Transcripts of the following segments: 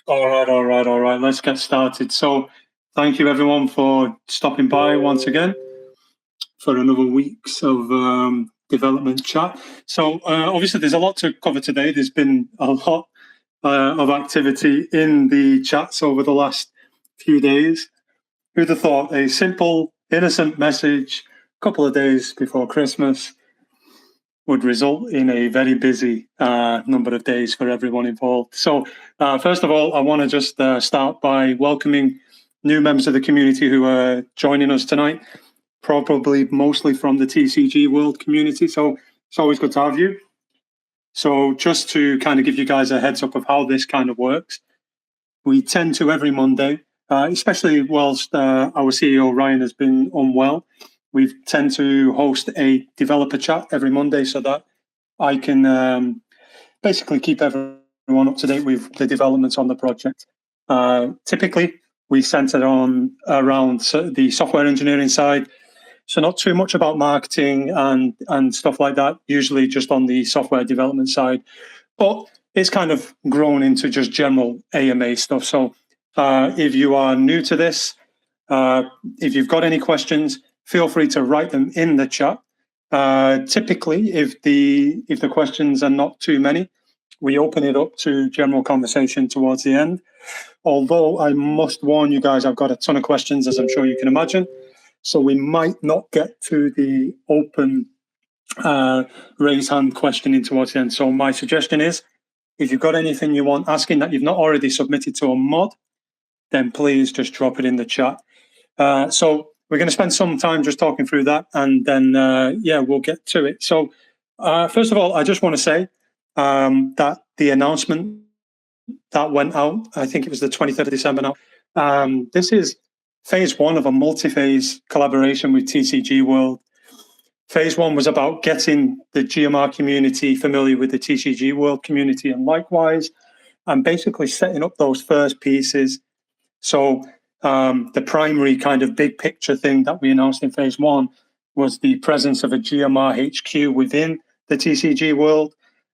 All right. Let's get started. So, thank you everyone for stopping by once again for another week's of development chat. So, obviously, there's a lot to cover today. There's been a lot of activity in the chats over the last few days. Who'd have thought a simple, innocent message a couple of days before Christmas would result in a very busy number of days for everyone involved. So, first of all, I want to just start by welcoming new members of the community who are joining us tonight, probably mostly from the TCG World community. So, it's always good to have you. So, just to kind of give you guys a heads up of how this kind of works, we tend to every Monday, especially whilst our CEO Ryan has been unwell, we tend to host a developer chat every Monday so that I can basically keep everyone up to date with the developments on the project. Typically, we center around the software engineering side, so not too much about marketing and stuff like that, usually just on the software development side. But it's kind of grown into just general AMA stuff. So if you are new to this, if you've got any questions, feel free to write them in the chat. Typically, if the questions are not too many, we open it up to general conversation towards the end. Although I must warn you guys, I've got a ton of questions, as I'm sure you can imagine. So we might not get to the open raise hand questioning towards the end. So my suggestion is, if you've got anything you want asking that you've not already submitted to a mod, then please just drop it in the chat. So we're going to spend some time just talking through that, and then, we'll get to it. So first of all, I just want to say that the announcement that went out, I think it was the 23rd of December now, this is phase one of a multi-phase collaboration with TCG World. Phase one was about getting the GMR community familiar with the TCG World community and likewise, and basically setting up those first pieces. So the primary kind of big picture thing that we announced in phase one was the presence of a GMR HQ within the TCG World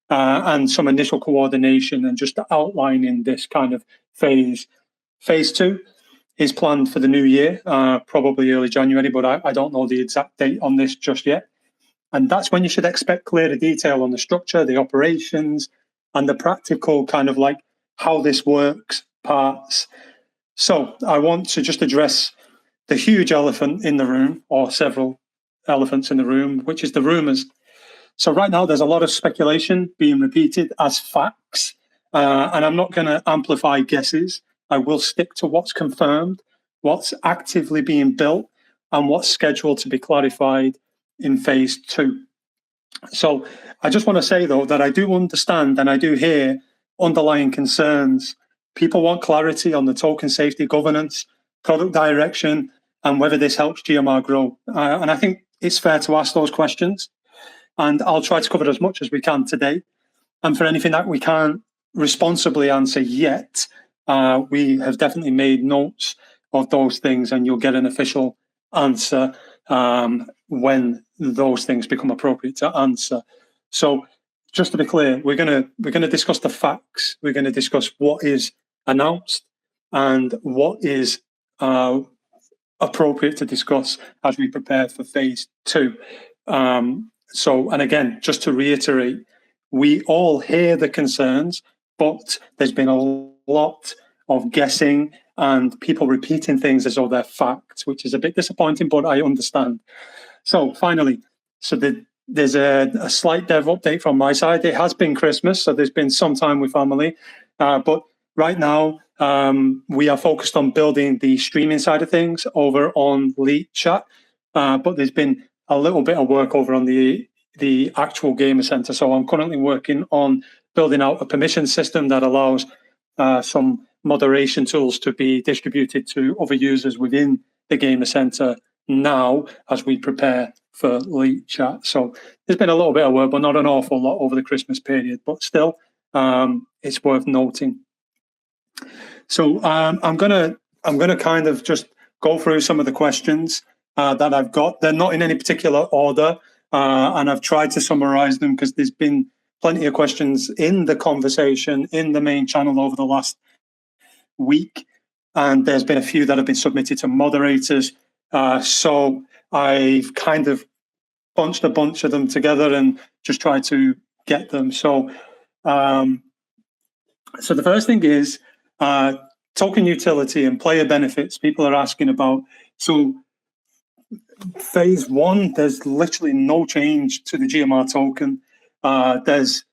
and some initial coordination and just outlining this kind of phase. Phase two is planned for the new year, probably early January, but I don't know the exact date on this just yet. And that's when you should expect clearer detail on the structure, the operations, and the practical kind of like how this works parts. So I want to just address the huge elephant in the room, or several elephants in the room, which is the rumors. So right now there's a lot of speculation being repeated as facts, and I'm not going to amplify guesses. I will stick to what's confirmed, what's actively being built, and what's scheduled to be clarified in phase two. So I just want to say, though, that I do understand and I do hear underlying concerns. People want clarity on the token safety governance, product direction, and whether this helps GMR grow. And I think it's fair to ask those questions. And I'll try to cover as much as we can today. And for anything that we can't responsibly answer yet, we have definitely made notes of those things, and you'll get an official answer when those things become appropriate to answer. So just to be clear, we're gonna discuss the facts. We're going to discuss what is announced and what is appropriate to discuss as we prepare for phase two. And again, just to reiterate, we all hear the concerns, but there's been a lot of guessing and people repeating things as though they're facts, which is a bit disappointing, but I understand. So finally, there's a slight dev update from my side. It has been Christmas, so there's been some time with family, but right now, we are focused on building the streaming side of things over on Lead Chat, but there's been a little bit of work over on the actual Gamer Center. So I'm currently working on building out a permission system that allows some moderation tools to be distributed to other users within the Gamer Center now as we prepare for Lead Chat. So there's been a little bit of work, but not an awful lot over the Christmas period, but still, it's worth noting. So I'm gonna kind of just go through some of the questions that I've got. They're not in any particular order, and I've tried to summarize them because there's been plenty of questions in the conversation in the main channel over the last week, and there's been a few that have been submitted to moderators. So I've kind of bunched a bunch of them together and just tried to get them. So the first thing is token utility and player benefits. People are asking about. So phase one, there's literally no change to the GMR token. There's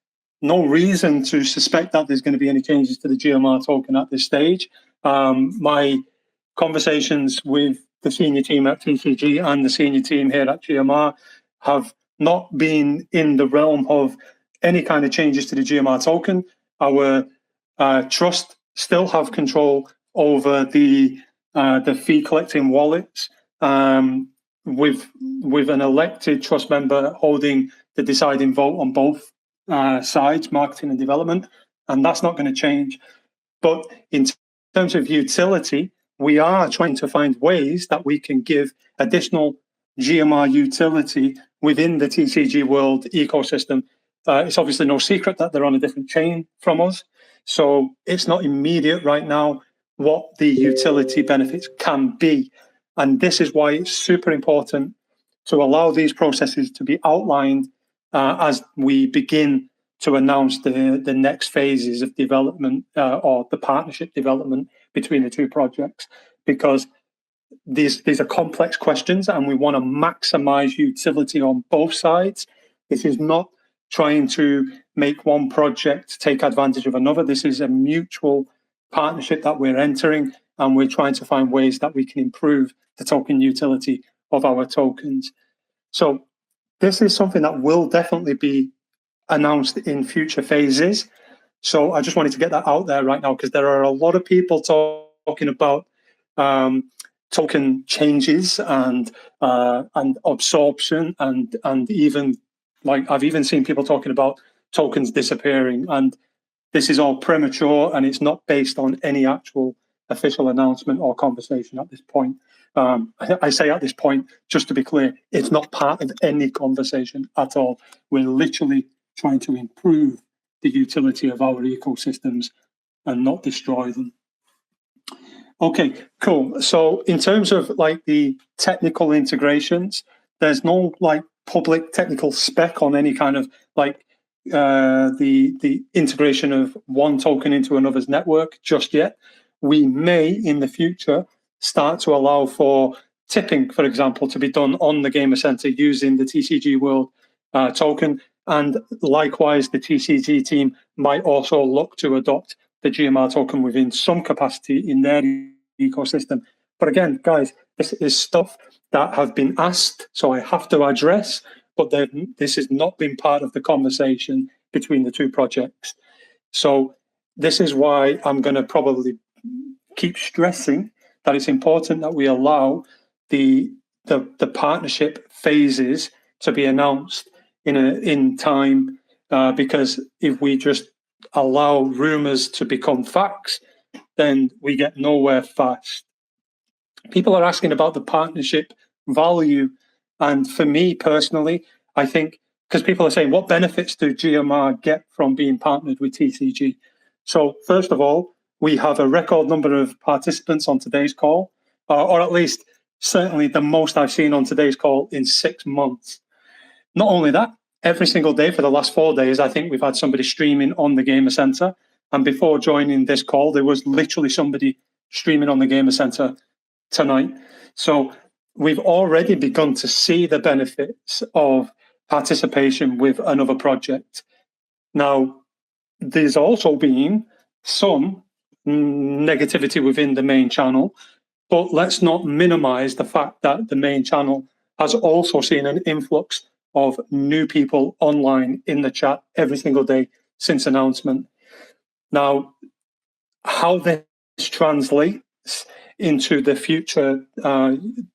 no reason to suspect that there's going to be any changes to the GMR token at this stage. My conversations with the senior team at TCG and the senior team here at GMR have not been in the realm of any kind of changes to the GMR token. Our trust still have control over the fee collecting wallets, with an elected trust member holding the deciding vote on both sides, marketing and development, and that's not going to change. But in terms of utility, we are trying to find ways that we can give additional GMR utility within the TCG World ecosystem. It's obviously no secret that they're on a different chain from us, so it's not immediate right now what the utility benefits can be. And this is why it's super important to allow these processes to be outlined as we begin to announce the next phases of development or the partnership development between the two projects, because these are complex questions and we want to maximize utility on both sides. This is not trying to make one project take advantage of another. This is a mutual partnership that we're entering, and we're trying to find ways that we can improve the token utility of our tokens. So this is something that will definitely be announced in future phases. So I just wanted to get that out there right now, because there are a lot of people talking about token changes and absorption, and even, like, I've even seen people talking about tokens disappearing, and this is all premature and it's not based on any actual official announcement or conversation at this point. I say at this point, just to be clear, it's not part of any conversation at all. We're literally trying to improve the utility of our ecosystems and not destroy them. Okay, cool. So in terms of like the technical integrations, there's no like public technical spec on any kind of like the integration of one token into another's network just yet. We may in the future start to allow for tipping, for example, to be done on the Gamer Center using the TCG World token. And likewise, the TCG team might also look to adopt the GMR token within some capacity in their ecosystem. But again, guys, this is stuff that have been asked, so I have to address, but this has not been part of the conversation between the two projects. So this is why I'm going to probably keep stressing that it's important that we allow the partnership phases to be announced in time, because if we just allow rumors to become facts, then we get nowhere fast. People are asking about the partnership value, and for me personally, I think, because people are saying, what benefits do GMR get from being partnered with TCG? So first of all, we have a record number of participants on today's call, or at least certainly the most I've seen on today's call in 6 months. Not only that, every single day for the last 4 days, I think we've had somebody streaming on the Gamer Center. And before joining this call, there was literally somebody streaming on the Gamer Center tonight. So we've already begun to see the benefits of participation with another project. Now, there's also been some negativity within the main channel, but let's not minimize the fact that the main channel has also seen an influx of new people online in the chat every single day since announcement. Now, how this translates into the future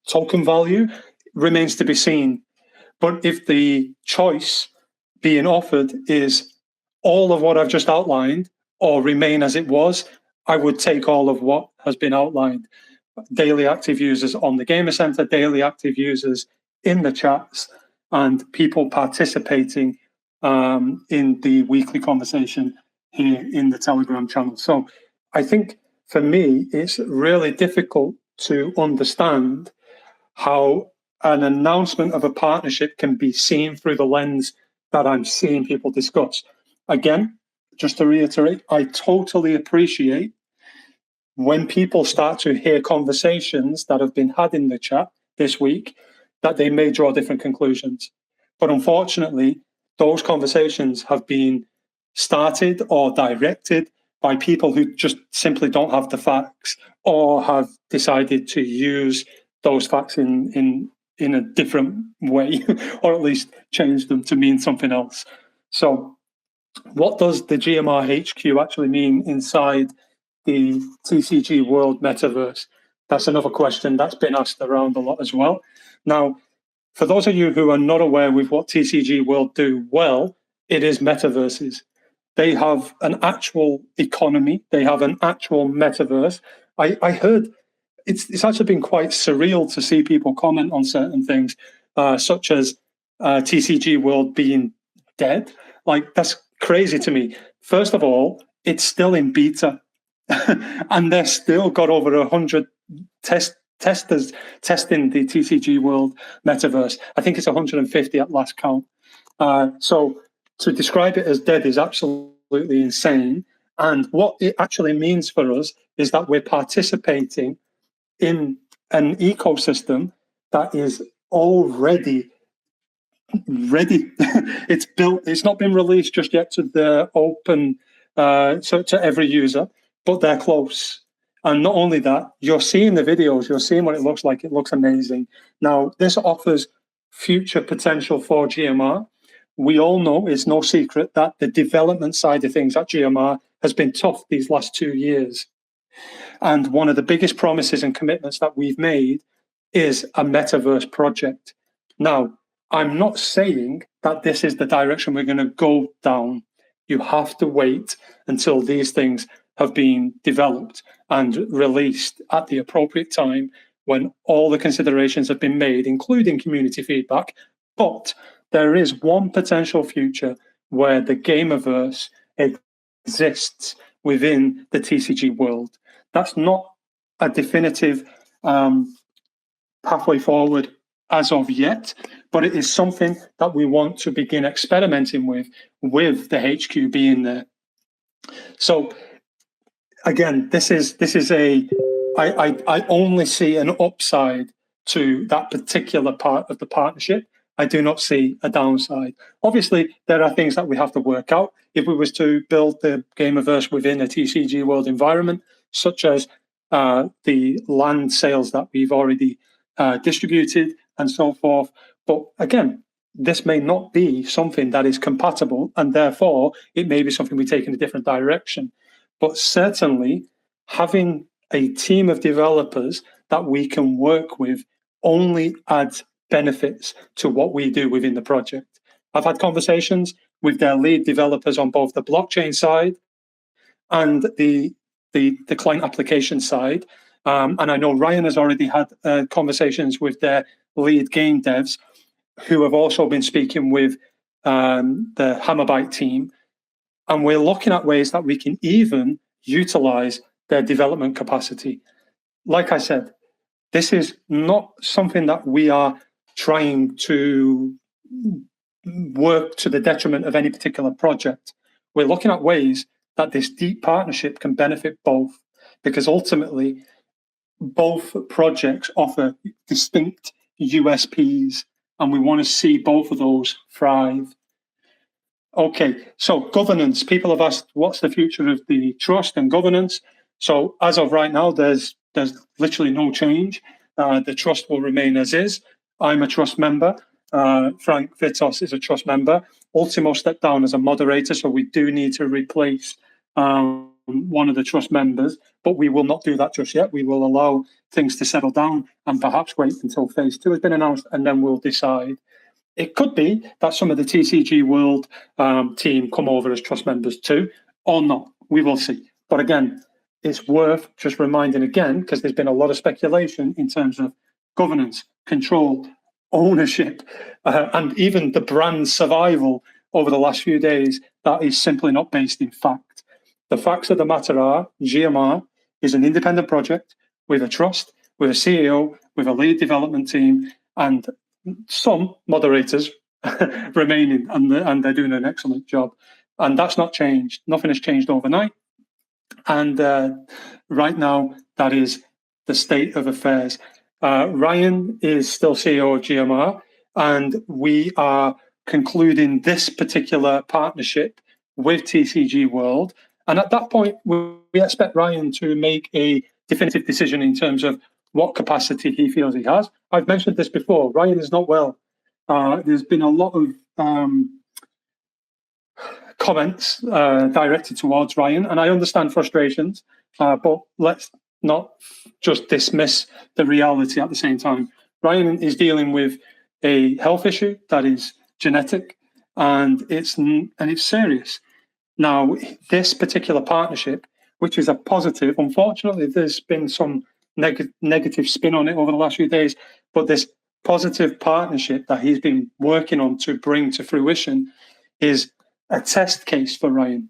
token value remains to be seen. But if the choice being offered is all of what I've just outlined or remain as it was, I would take all of what has been outlined. Daily active users on the Gamer Center, daily active users in the chats, and people participating in the weekly conversation here in the Telegram channel. So I think for me, it's really difficult to understand how an announcement of a partnership can be seen through the lens that I'm seeing people discuss. Again, just to reiterate, I totally appreciate when people start to hear conversations that have been had in the chat this week, that they may draw different conclusions. But unfortunately, those conversations have been started or directed by people who just simply don't have the facts or have decided to use those facts in a different way, or at least change them to mean something else. So what does the GMR HQ actually mean inside the TCG World metaverse? That's another question that's been asked around a lot as well. Now, for those of you who are not aware with what TCG World do well, it is metaverses. They have an actual economy. They have an actual metaverse. I heard it's actually been quite surreal to see people comment on certain things, such as TCG World being dead. Like, that's crazy to me. First of all, it's still in beta, and they've still got over 100 testers testing the TCG World metaverse. I think it's 150 at last count. So to describe it as dead is absolutely insane. And what it actually means for us is that we're participating in an ecosystem that is already ready. It's built. It's not been released just yet to the open, so to every user, but they're close. And not only that, you're seeing the videos, you're seeing what it looks like. It looks amazing. Now, this offers future potential for GMR. We all know, it's no secret, that the development side of things at GMR has been tough these last 2 years. And one of the biggest promises and commitments that we've made is a metaverse project. Now, I'm not saying that this is the direction we're going to go down. You have to wait until these things have been developed and released at the appropriate time when all the considerations have been made, including community feedback. But there is one potential future where the gameverse exists within the TCG world. That's not a definitive pathway forward as of yet, but it is something that we want to begin experimenting with the HQ being there. So again, this is I only see an upside to that particular part of the partnership. I do not see a downside. Obviously, there are things that we have to work out. If we was to build the gameverse within a TCG World environment, such as the land sales that we've already distributed and so forth. But again, this may not be something that is compatible, and therefore it may be something we take in a different direction. But certainly having a team of developers that we can work with only adds benefits to what we do within the project. I've had conversations with their lead developers on both the blockchain side and the client application side. And I know Ryan has already had conversations with their lead game devs, who have also been speaking with the Hammerbyte team. And we're looking at ways that we can even utilize their development capacity. Like I said, this is not something that we are trying to work to the detriment of any particular project. We're looking at ways that this deep partnership can benefit both, because ultimately both projects offer distinct USPs, and we want to see both of those thrive. Okay, so governance. People have asked, what's the future of the trust and governance? So as of right now, there's literally no change. The trust will remain as is. I'm a trust member. Frank Vitos is a trust member. Ultimo stepped down as a moderator, so we do need to replace one of the trust members, but we will not do that just yet. We will allow things to settle down and perhaps wait until phase 2 has been announced, and then we'll decide. It could be that some of the TCG World team come over as trust members too, or not. We will see. But again, it's worth just reminding again, because there's been a lot of speculation in terms of governance, control, ownership, and even the brand survival over the last few days. That is simply not based in fact. The facts of the matter are GMR is an independent project with a trust, with a CEO, with a lead development team, and some moderators remaining, and they're doing an excellent job. And that's not changed. Nothing has changed overnight. And right now, that is the state of affairs. Ryan is still CEO of GMR, and we are concluding this particular partnership with TCG World. And at that point, we expect Ryan to make a definitive decision in terms of what capacity he feels he has. I've mentioned this before. Ryan is not well. There's been a lot of comments directed towards Ryan, and I understand frustrations, but let's not just dismiss the reality at the same time. Ryan is dealing with a health issue that is genetic, and it's serious. Now, this particular partnership, which is a positive, unfortunately, there's been some negative spin on it over the last few days, but this positive partnership that he's been working on to bring to fruition is a test case for Ryan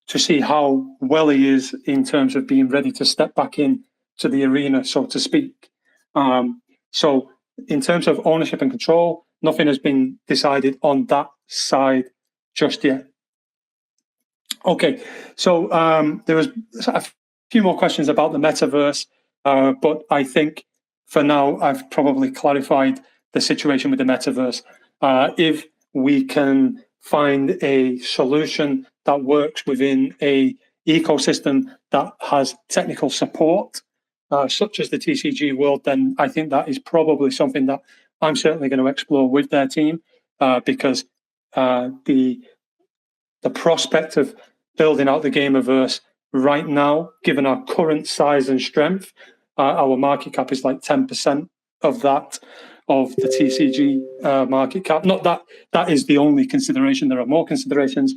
to see how well he is in terms of being ready to step back in to the arena, so to speak. So in terms of ownership and control, nothing has been decided on that side just yet. Okay, so there was a few more questions about the metaverse, but I think for now I've probably clarified the situation with the metaverse. If we can find a solution that works within a ecosystem that has technical support, such as the TCG World, then I think that is probably something that I'm certainly going to explore with their team, because the prospect of building out the Gamerverse right now, given our current size and strength, our market cap is like 10% of that of the TCG market cap. Not that that is the only consideration. There are more considerations,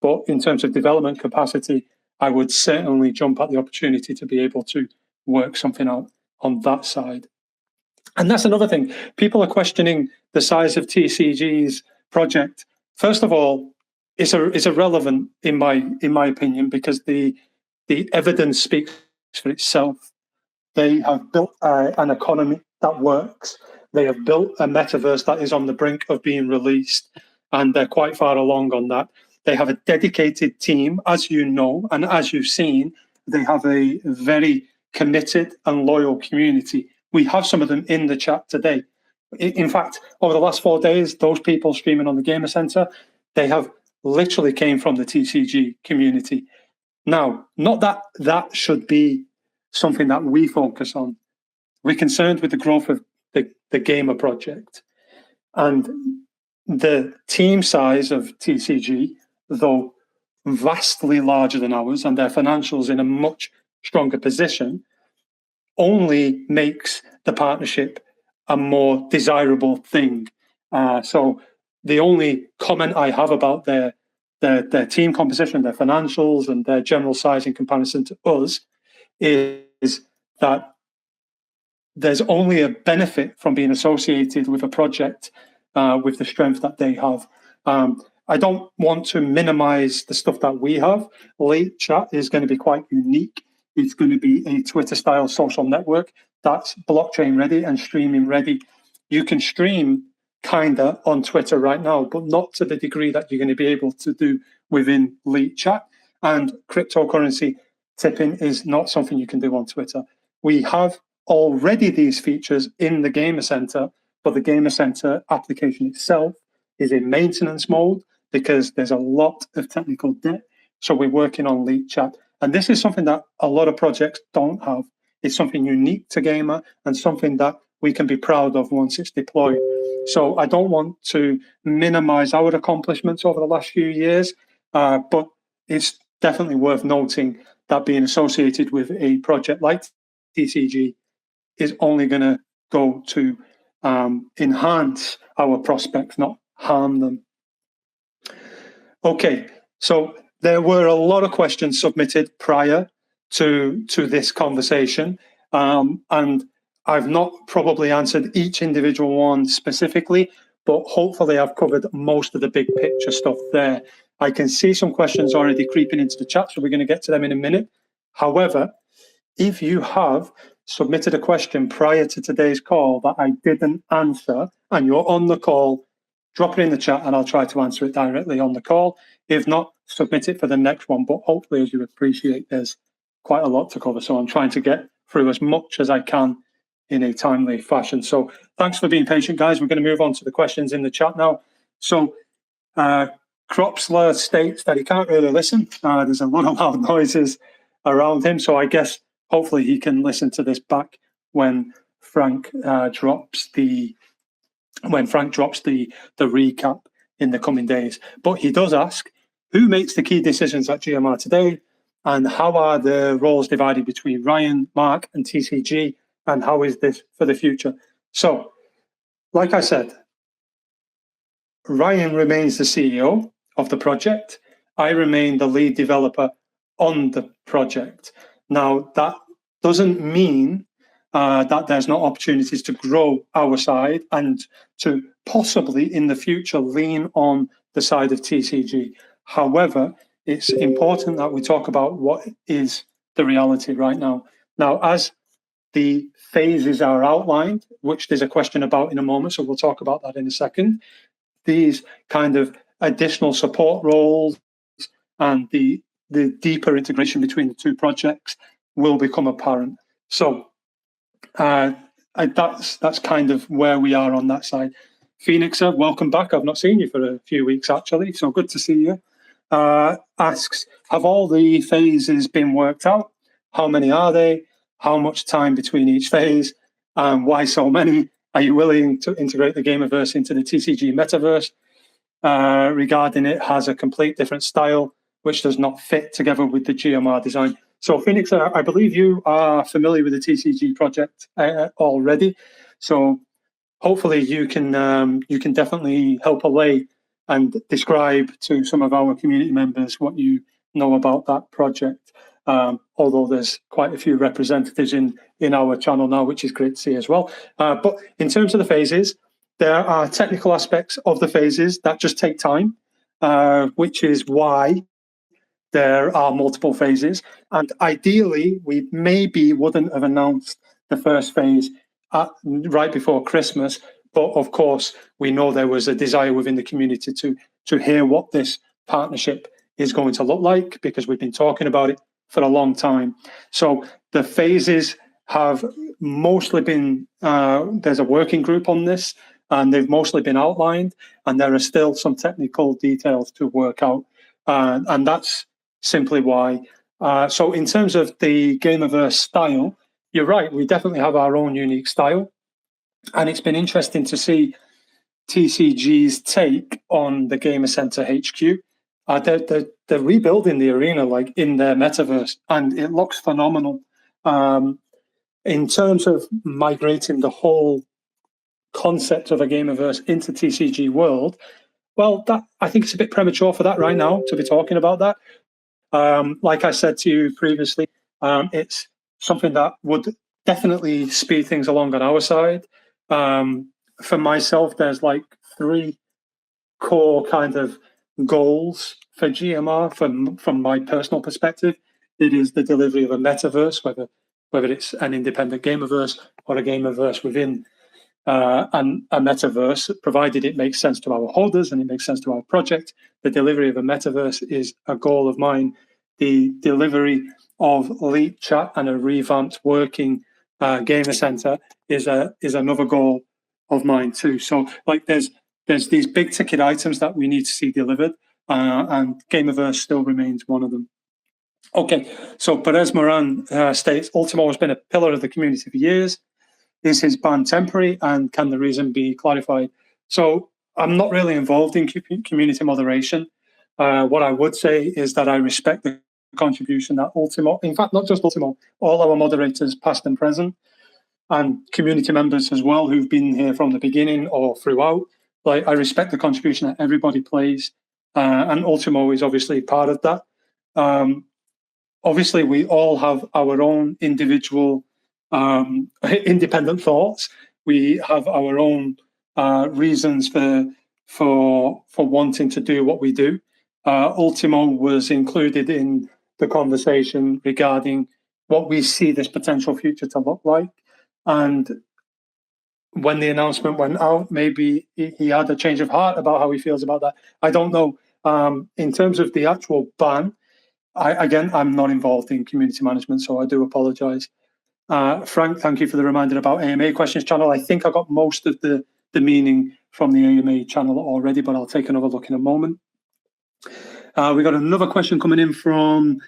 but in terms of development capacity, I would certainly jump at the opportunity to be able to work something out on that side. And that's another thing. People are questioning the size of TCG's project. First of all, it's irrelevant in my opinion, because the evidence speaks for itself. They have built an economy that works. They have built a metaverse that is on the brink of being released, and they're quite far along on that. They have a dedicated team, as you know, and as you've seen, they have a very committed and loyal community. We have some of them in the chat today. In fact, over the last 4 days, those people streaming on the Gamer Center, they have literally came from the TCG community. Now, not that that should be something that we focus on. We're concerned with the growth of the Gamer project. And the team size of TCG, though vastly larger than ours, and their financials in a much stronger position, only makes the partnership a more desirable thing. So the only comment I have about their team composition, their financials, and their general size in comparison to us is that there's only a benefit from being associated with a project with the strength that they have. I don't want to minimize the stuff that we have. Late Chat is going to be quite unique. It's going to be a Twitter-style social network that's blockchain ready and streaming ready. You can stream kinda on Twitter right now, but not to the degree that you're going to be able to do within Late Chat. And cryptocurrency tipping is not something you can do on Twitter. We have already these features in the Gamer Center, but the Gamer Center application itself is in maintenance mode because there's a lot of technical debt. So we're working on Late Chat. And this is something that a lot of projects don't have. It's something unique to Gamer and something that we can be proud of once it's deployed. So I don't want to minimize our accomplishments over the last few years, but it's definitely worth noting that being associated with a project like TCG is only going to go to enhance our prospects, not harm them. Okay, so there were a lot of questions submitted prior to this conversation, and I've not probably answered each individual one specifically, but hopefully I've covered most of the big picture stuff there. I can see some questions already creeping into the chat, so we're going to get to them in a minute. However, if you have submitted a question prior to today's call that I didn't answer and you're on the call, drop it in the chat and I'll try to answer it directly on the call. If not, submit it for the next one. But hopefully, as you appreciate, there's quite a lot to cover. So I'm trying to get through as much as I can in a timely fashion. So thanks for being patient, guys. We're going to move on to the questions in the chat now. So Cropsler states that he can't really listen. There's a lot of loud noises around him. So I guess hopefully he can listen to this back when Frank drops the recap in the coming days. But he does ask, who makes the key decisions at GMR today, and how are the roles divided between Ryan, Mark, and TCG, and how is this for the future? So, like I said, Ryan remains the CEO of the project. I remain the lead developer on the project. Now, that doesn't mean that there's not opportunities to grow our side and to possibly in the future lean on the side of TCG. However, it's important that we talk about what is the reality right now. Now, as the phases are outlined, which there's a question about in a moment, so we'll talk about that in a second, these kind of additional support roles and the deeper integration between the two projects will become apparent. So that's kind of where we are on that side. Phoenixer, welcome back. I've not seen you for a few weeks, actually, so good to see you. Asks, have all the phases been worked out? How many are they? How much time between each phase? And why so many? Are you willing to integrate the Gamerverse into the TCG metaverse? Regarding it has a complete different style, which does not fit together with the GMR design. So Phoenix, I believe you are familiar with the TCG project already. So hopefully you can definitely help allay and describe to some of our community members what you know about that project. Although there's quite a few representatives in our channel now, which is great to see as well. But in terms of the phases, there are technical aspects of the phases that just take time, which is why there are multiple phases. And ideally, we maybe wouldn't have announced the first phase right before Christmas. But of course, we know there was a desire within the community to hear what this partnership is going to look like, because we've been talking about it for a long time. So the phases have mostly been, there's a working group on this, and they've mostly been outlined, and there are still some technical details to work out. And that's simply why. So in terms of the Gamerverse style, you're right, we definitely have our own unique style. And it's been interesting to see TCG's take on the Gamer Center HQ. They're rebuilding the arena like in their metaverse, and it looks phenomenal. In terms of migrating the whole concept of a Gamerverse into TCG World, well, that I think it's a bit premature for that right now to be talking about that. Like I said to you previously, it's something that would definitely speed things along on our side. For myself, there's like 3 core kind of goals for GMR from my personal perspective. It is the delivery of a metaverse, whether it's an independent Gamerverse or a Gamerverse within and a metaverse, provided it makes sense to our holders and it makes sense to our project. The delivery of a metaverse is a goal of mine. The delivery of Elite Chat and a revamped working Gamer Center is another goal of mine too. So like there's these big ticket items that we need to see delivered, and Gamerverse still remains one of them. Okay, so Perez Moran states, Ultimo has been a pillar of the community for years. Is his ban temporary, and can the reason be clarified? So I'm not really involved in community moderation. What I would say is that I respect the contribution that Ultimo, in fact, not just Ultimo, all our moderators, past and present, and community members as well, who've been here from the beginning or throughout. Like, I respect the contribution that everybody plays, and Ultimo is obviously part of that. Obviously, we all have our own individual independent thoughts. We have our own reasons for wanting to do what we do. Ultimo was included in the conversation regarding what we see this potential future to look like. And when the announcement went out, maybe he had a change of heart about how he feels about that. I don't know. In terms of the actual ban, I'm not involved in community management, so I do apologise. Frank, thank you for the reminder about AMA questions channel. I think I got most of the meaning from the AMA channel already, but I'll take another look in a moment. We got another question coming in from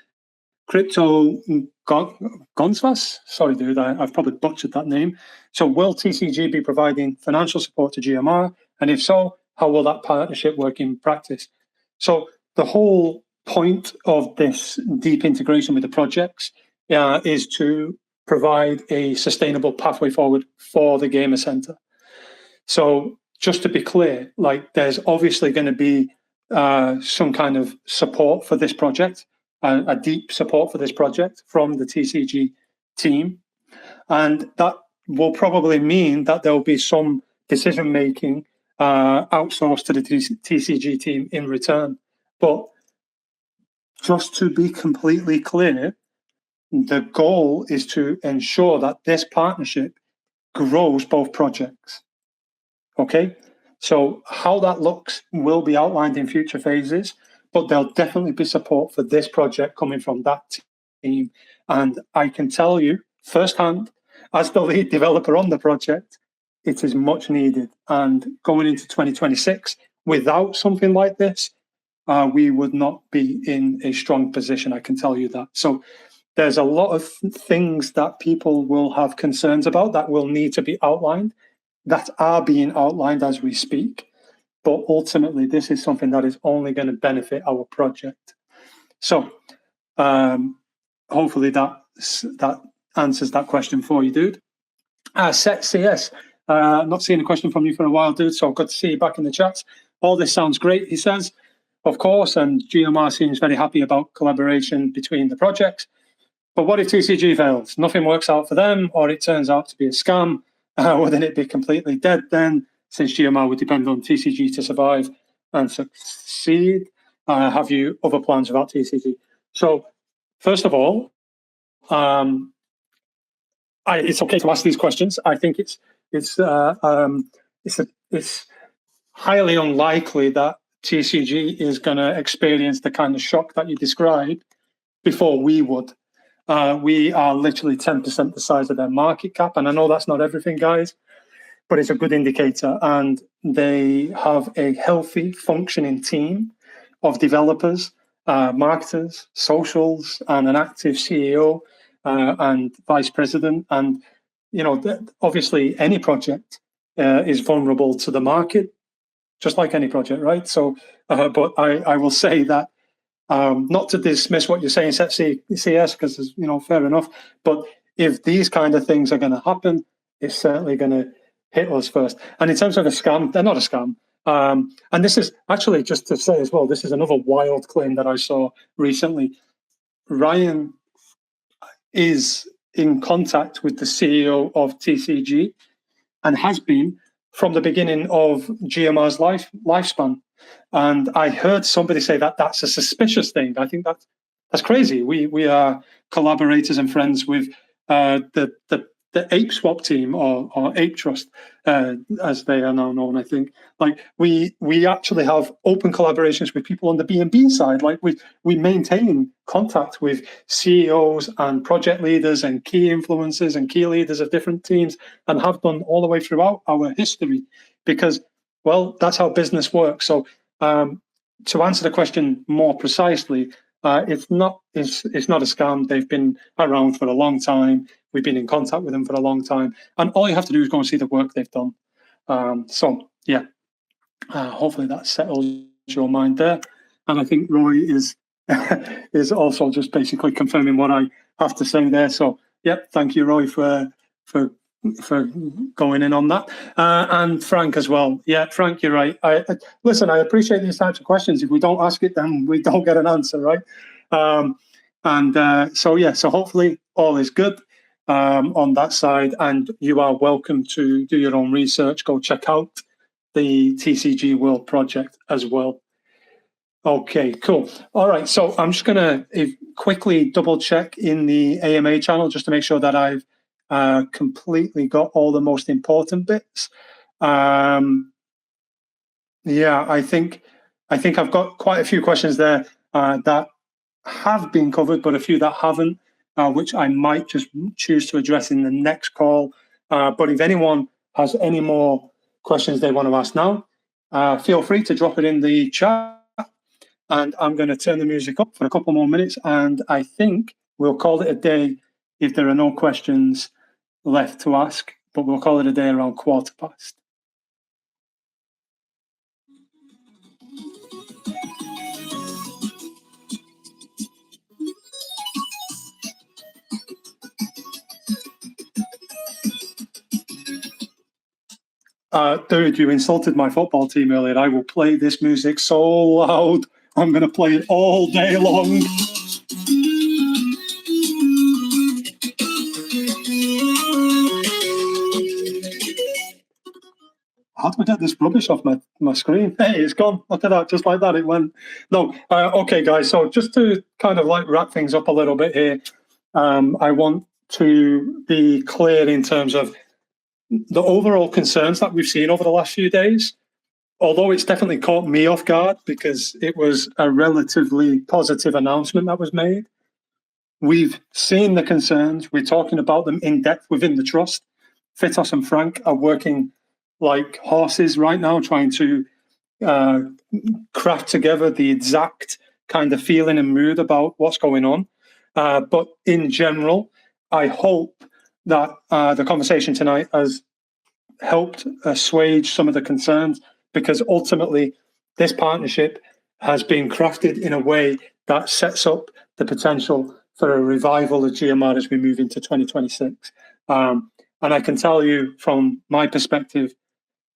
Crypto Gonzvas. Sorry, dude, I've probably butchered that name. So will TCG be providing financial support to GMR? And if so, how will that partnership work in practice? So the whole point of this deep integration with the projects is to provide a sustainable pathway forward for the Gamer Centre. So just to be clear, like there's obviously going to be some kind of support for this project, a deep support for this project from the TCG team. And that will probably mean that there will be some decision making outsourced to the TCG team in return. But just to be completely clear, the goal is to ensure that this partnership grows both projects. Okay, so how that looks will be outlined in future phases, but there'll definitely be support for this project coming from that team. And I can tell you firsthand, as the lead developer on the project, it is much needed. And going into 2026, without something like this, we would not be in a strong position, I can tell you that. So there's a lot of things that people will have concerns about that will need to be outlined, that are being outlined as we speak. But ultimately, this is something that is only going to benefit our project. So hopefully that answers that question for you, dude. Set CS, not seeing a question from you for a while, dude, so good to see you back in the chats. All this sounds great, he says, of course, and GMR seems very happy about collaboration between the projects. But what if TCG fails? Nothing works out for them, or it turns out to be a scam? Wouldn't it be completely dead then, since GMR would depend on TCG to survive and succeed? Have you other plans about TCG? So, first of all, it's okay to ask these questions. I think it's highly unlikely that TCG is going to experience the kind of shock that you described before we would. We are literally 10% the size of their market cap. And I know that's not everything, guys, but it's a good indicator. And they have a healthy, functioning team of developers, marketers, socials, and an active CEO and vice president. And, you know, obviously any project is vulnerable to the market, just like any project, right? So, but I will say that not to dismiss what you're saying, Set CS, because, you know, fair enough. But if these kind of things are going to happen, it's certainly going to hit us first. And in terms of a scam, they're not a scam. And this is actually, just to say as well, this is another wild claim that I saw recently. Ryan is in contact with the CEO of TCG and has been from the beginning of GMR's lifespan. And I heard somebody say that that's a suspicious thing. I think that's crazy. We are collaborators and friends with the Ape Swap team or Ape Trust, as they are now known. I think like we actually have open collaborations with people on the B&B side. Like we maintain contact with CEOs and project leaders and key influencers and key leaders of different teams, and have done all the way throughout our history, because, well, that's how business works. So to answer the question more precisely, it's not a scam. They've been around for a long time. We've been in contact with them for a long time, and all you have to do is go and see the work they've done. So yeah, hopefully that settles your mind there. And I think Roy is also just basically confirming what I have to say there. So yep, thank you, Roy, for going in on that, and Frank as well. Yeah, Frank, you're right. Listen, I appreciate these types of questions. If we don't ask it, then we don't get an answer, right? So hopefully all is good on that side, and you are welcome to do your own research. Go check out the TCG World project as well. Okay, cool. All right, so I'm just going to quickly double check in the AMA channel just to make sure that I've completely got all the most important bits. Yeah, I think I've got quite a few questions there that have been covered, but a few that haven't, which I might just choose to address in the next call. But if anyone has any more questions they want to ask now, feel free to drop it in the chat. And I'm going to turn the music up for a couple more minutes, and I think we'll call it a day if there are no questions left to ask, but we'll call it a day around 1:15. Dude, you insulted my football team earlier. I will play this music so loud. I'm going to play it all day long. How do I get this rubbish off my screen? Hey, it's gone. Look at that. Just like that, it went. No. Okay, guys. So just to kind of like wrap things up a little bit here, I want to be clear in terms of the overall concerns that we've seen over the last few days. Although it's definitely caught me off guard because it was a relatively positive announcement that was made. We've seen the concerns. We're talking about them in depth within the trust. Fitos and Frank are working like horses right now, trying to craft together the exact kind of feeling and mood about what's going on. But in general, I hope that the conversation tonight has helped assuage some of the concerns, because ultimately this partnership has been crafted in a way that sets up the potential for a revival of GMR as we move into 2026. And I can tell you from my perspective,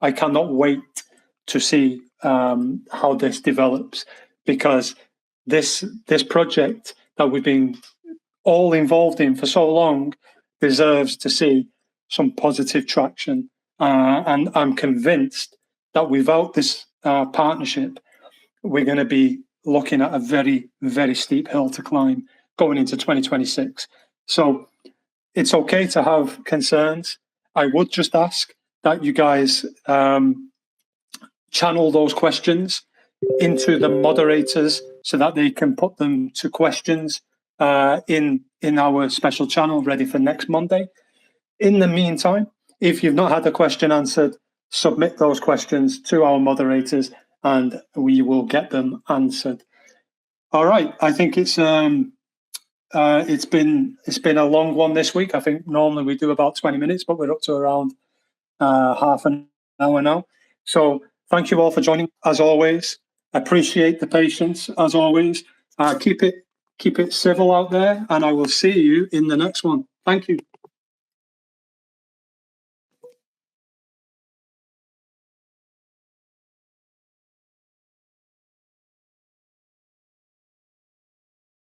I cannot wait to see how this develops, because this project that we've been all involved in for so long deserves to see some positive traction. And I'm convinced that without this partnership, we're going to be looking at a very, very steep hill to climb going into 2026. So it's okay to have concerns. I would just ask that you guys channel those questions into the moderators so that they can put them to questions in our special channel ready for next Monday. In the meantime, if you've not had a question answered, submit those questions to our moderators and we will get them answered. All right, I think it's been a long one this week. I think normally we do about 20 minutes, but we're up to around half an hour now. So thank you all for joining, as always. Appreciate the patience, as always. Keep it civil out there, and I will see you in the next one. Thank you.